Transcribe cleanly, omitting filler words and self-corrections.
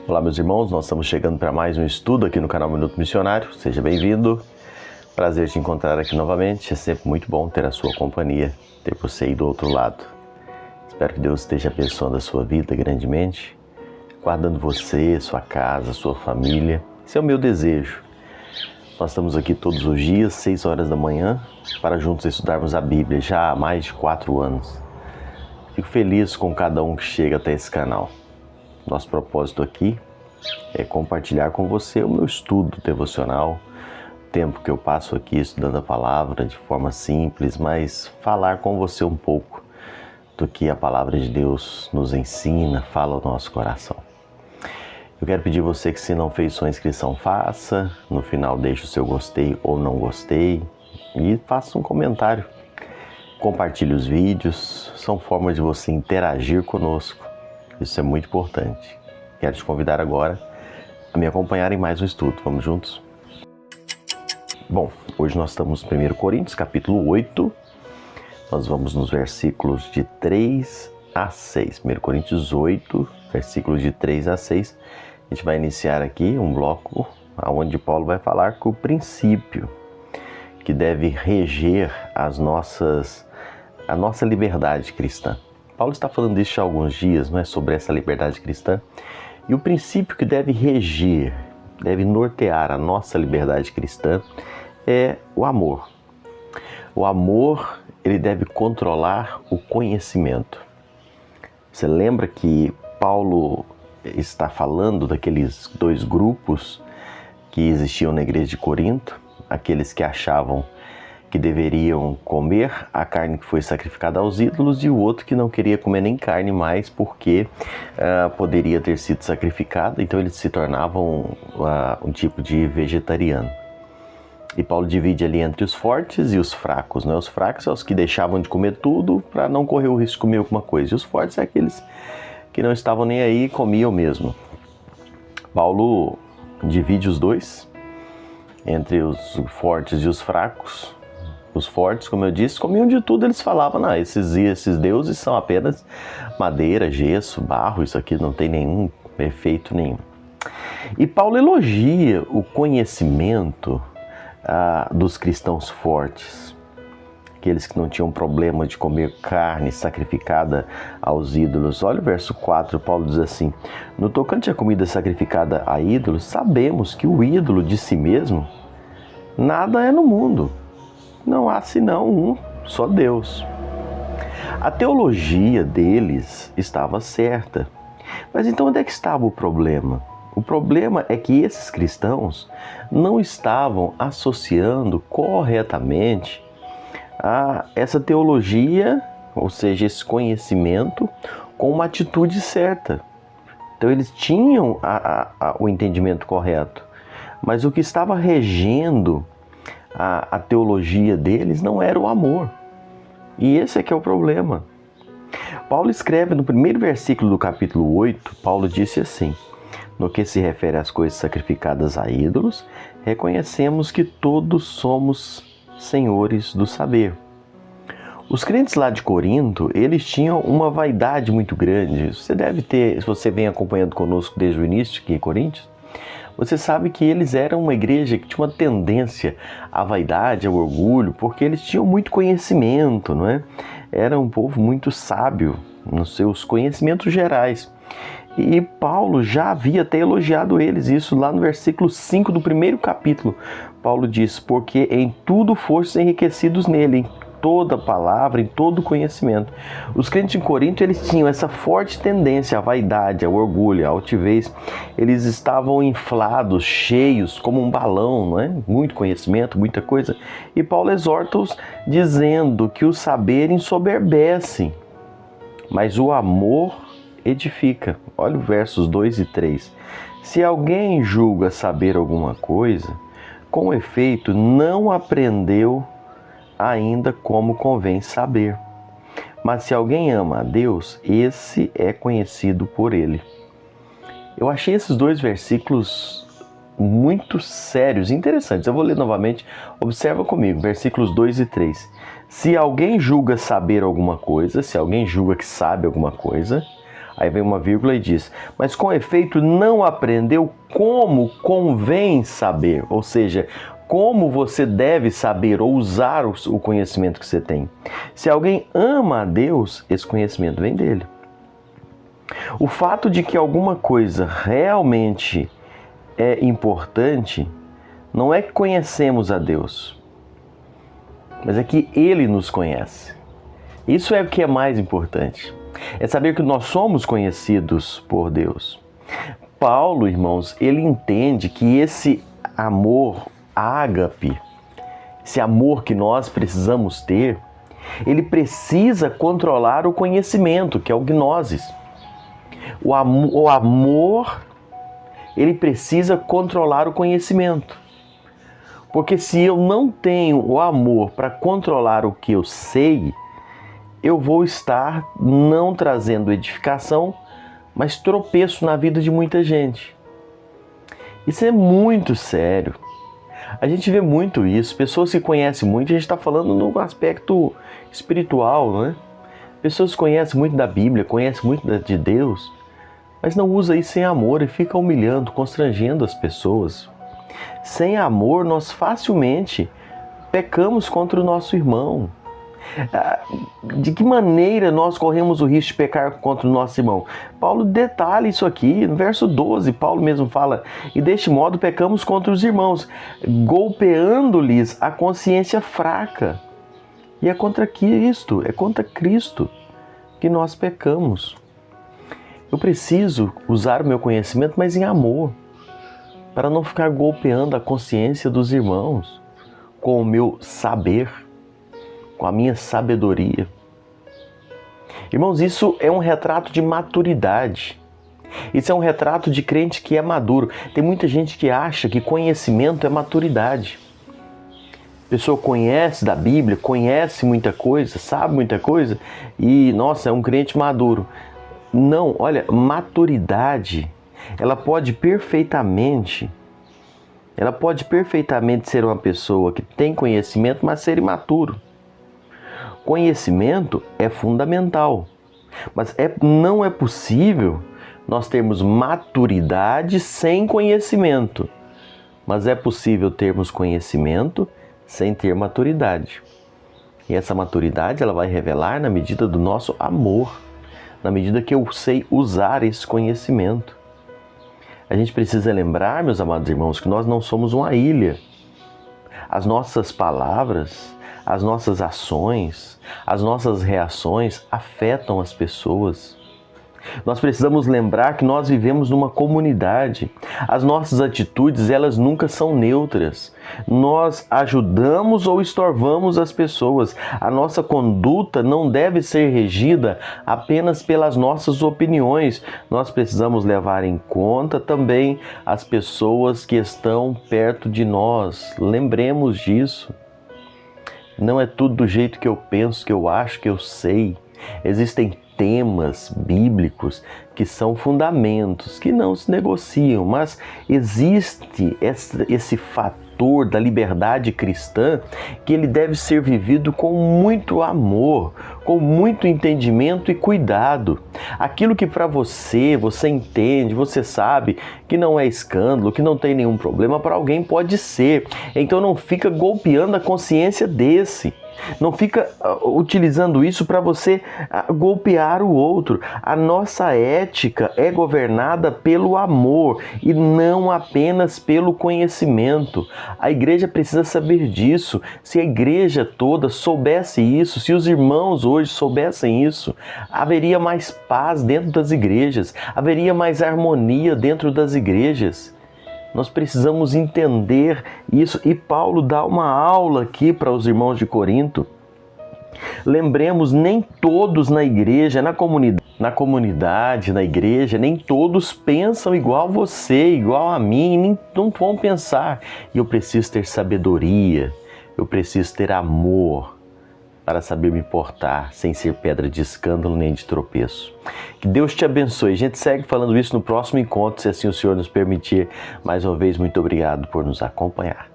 Olá, meus irmãos, nós estamos chegando para mais um estudo aqui no canal Minuto Missionário. Seja bem-vindo. Prazer te encontrar aqui novamente. É sempre muito bom ter a sua companhia, ter você aí do outro lado. Espero que Deus esteja abençoando a sua vida grandemente, guardando você, sua casa, sua família. Esse é o meu desejo. Nós estamos aqui todos os dias, 6 horas da manhã, para juntos estudarmos a Bíblia já há mais de 4 anos. Fico feliz com cada um que chega até esse canal. Nosso propósito aqui é compartilhar com você o meu estudo devocional, o tempo que eu passo aqui estudando a palavra de forma simples, mas falar com você um pouco do que a palavra de Deus nos ensina, fala ao nosso coração. Eu quero pedir a você que, se não fez sua inscrição, faça. No final deixe o seu gostei ou não gostei e faça um comentário. Compartilhe os vídeos, são formas de você interagir conosco. Isso é muito importante. Quero te convidar agora a me acompanhar em mais um estudo. Vamos juntos? Bom, hoje nós estamos no 1 Coríntios, capítulo 8. Nós vamos nos versículos de 3 a 6. 1 Coríntios 8, versículos de 3 a 6. A gente vai iniciar aqui um bloco onde Paulo vai falar que o princípio que deve reger a nossa liberdade cristã. Paulo está falando disso há alguns dias, não é, sobre essa liberdade cristã. E o princípio que deve reger, deve nortear a nossa liberdade cristã é o amor. O amor, ele deve controlar o conhecimento. Você lembra que Paulo está falando daqueles dois grupos que existiam na igreja de Corinto? Aqueles que achavam que deveriam comer a carne que foi sacrificada aos ídolos, e o outro que não queria comer nem carne mais porque poderia ter sido sacrificada, então eles se tornavam um tipo de vegetariano. E Paulo divide ali entre os fortes e os fracos, né? Os fracos são os que deixavam de comer tudo para não correr o risco de comer alguma coisa, e os fortes são aqueles que não estavam nem aí e comiam mesmo. Paulo divide os dois entre os fortes e os fracos. Os fortes, como eu disse, comiam de tudo. Eles falavam, não, esses deuses são apenas madeira, gesso, barro, isso aqui não tem nenhum efeito nenhum. E Paulo elogia o conhecimento dos cristãos fortes, aqueles que não tinham problema de comer carne sacrificada aos ídolos. Olha o verso 4, Paulo diz assim: no tocante à comida sacrificada a ídolos, sabemos que o ídolo de si mesmo nada é no mundo. Não há senão um, só Deus. A teologia deles estava certa. Mas então onde é que estava o problema? O problema é que esses cristãos não estavam associando corretamente essa teologia, ou seja, esse conhecimento, com uma atitude certa. Então eles tinham o entendimento correto, mas o que estava regendo a teologia deles não era o amor. E esse é que é o problema. Paulo escreve no primeiro versículo do capítulo 8, Paulo disse assim: no que se refere às coisas sacrificadas a ídolos, reconhecemos que todos somos senhores do saber. Os crentes lá de Corinto, eles tinham uma vaidade muito grande. Você deve ter, se você vem acompanhando conosco desde o início aqui em Coríntios, você sabe que eles eram uma igreja que tinha uma tendência à vaidade, ao orgulho, porque eles tinham muito conhecimento, não é? Era um povo muito sábio nos seus conhecimentos gerais. E Paulo já havia até elogiado eles, isso lá no versículo 5 do primeiro capítulo. Paulo diz: porque em tudo fostes enriquecidos nele, em toda palavra, em todo conhecimento. Os crentes em Corinto, eles tinham essa forte tendência à vaidade, ao orgulho, à altivez. Eles estavam inflados, cheios, como um balão, não é? Muito conhecimento, muita coisa. E Paulo exorta-os dizendo que o saber ensoberbece, mas o amor edifica. Olha os versos 2 e 3. Se alguém julga saber alguma coisa, com efeito não aprendeu ainda como convém saber. Mas se alguém ama a Deus, esse é conhecido por ele. Eu achei esses dois versículos muito sérios e interessantes. Eu vou ler novamente. Observa comigo, versículos 2 e 3. Se alguém julga saber alguma coisa, se alguém julga que sabe alguma coisa, Aí vem uma vírgula e diz: mas com efeito não aprendeu como convém saber, ou seja, como você deve saber ou usar o conhecimento que você tem. Se alguém ama a Deus, esse conhecimento vem dele. O fato de que alguma coisa realmente é importante não é que conhecemos a Deus, mas é que Ele nos conhece. Isso é o que é mais importante. É saber que nós somos conhecidos por Deus. Paulo, irmãos, ele entende que esse amor ágape, esse amor que nós precisamos ter, ele precisa controlar o conhecimento, que é o gnosis. O amor, ele precisa controlar o conhecimento. Porque se eu não tenho o amor para controlar o que eu sei, eu vou estar não trazendo edificação, mas tropeço na vida de muita gente. Isso é muito sério. A gente vê muito isso. Pessoas que conhecem muito, a gente está falando no aspecto espiritual, né? Pessoas que conhecem muito da Bíblia, conhecem muito de Deus, mas não usa isso sem amor e fica humilhando, constrangendo as pessoas. Sem amor, nós facilmente pecamos contra o nosso irmão. De que maneira nós corremos o risco de pecar contra o nosso irmão? Paulo detalha isso aqui, no verso 12, Paulo mesmo fala: e deste modo pecamos contra os irmãos, golpeando-lhes a consciência fraca. E é contra Cristo, que nós pecamos. Eu preciso usar o meu conhecimento, mas em amor, para não ficar golpeando a consciência dos irmãos com o meu saber, com a minha sabedoria. Irmãos, isso é um retrato de maturidade. Isso é um retrato de crente que é maduro. Tem muita gente que acha que conhecimento é maturidade. A pessoa conhece da Bíblia, conhece muita coisa, sabe muita coisa e, nossa, é um crente maduro. Não, olha, maturidade, ela pode perfeitamente ser uma pessoa que tem conhecimento, mas ser imaturo. Conhecimento é fundamental, mas não é possível nós termos maturidade sem conhecimento. Mas é possível termos conhecimento sem ter maturidade. E essa maturidade ela vai revelar na medida do nosso amor, na medida que eu sei usar esse conhecimento. A gente precisa lembrar, meus amados irmãos, que nós não somos uma ilha. As nossas palavras, as nossas ações, as nossas reações afetam as pessoas. Nós precisamos lembrar que nós vivemos numa comunidade. As nossas atitudes, elas nunca são neutras. Nós ajudamos ou estorvamos as pessoas. A nossa conduta não deve ser regida apenas pelas nossas opiniões. Nós precisamos levar em conta também as pessoas que estão perto de nós. Lembremos disso. Não é tudo do jeito que eu penso, que eu acho, que eu sei. Existem temas bíblicos que são fundamentos, que não se negociam, mas existe esse fator da liberdade cristã que ele deve ser vivido com muito amor, com muito entendimento e cuidado. Aquilo que para você entende, você sabe que não é escândalo, que não tem nenhum problema, para alguém pode ser. Então não fica golpeando a consciência desse. Não fica utilizando isso para você golpear o outro. A nossa ética é governada pelo amor e não apenas pelo conhecimento. A igreja precisa saber disso. Se a igreja toda soubesse isso, se os irmãos hoje soubessem isso, haveria mais paz dentro das igrejas, haveria mais harmonia dentro das igrejas. Nós precisamos entender isso. E Paulo dá uma aula aqui para os irmãos de Corinto. Lembremos, nem todos na igreja, na comunidade, na igreja, nem todos pensam igual você, igual a mim, não vão pensar. E eu preciso ter sabedoria, eu preciso ter amor para saber me portar sem ser pedra de escândalo nem de tropeço. Que Deus te abençoe. A gente segue falando isso no próximo encontro, se assim o Senhor nos permitir. Mais uma vez, muito obrigado por nos acompanhar.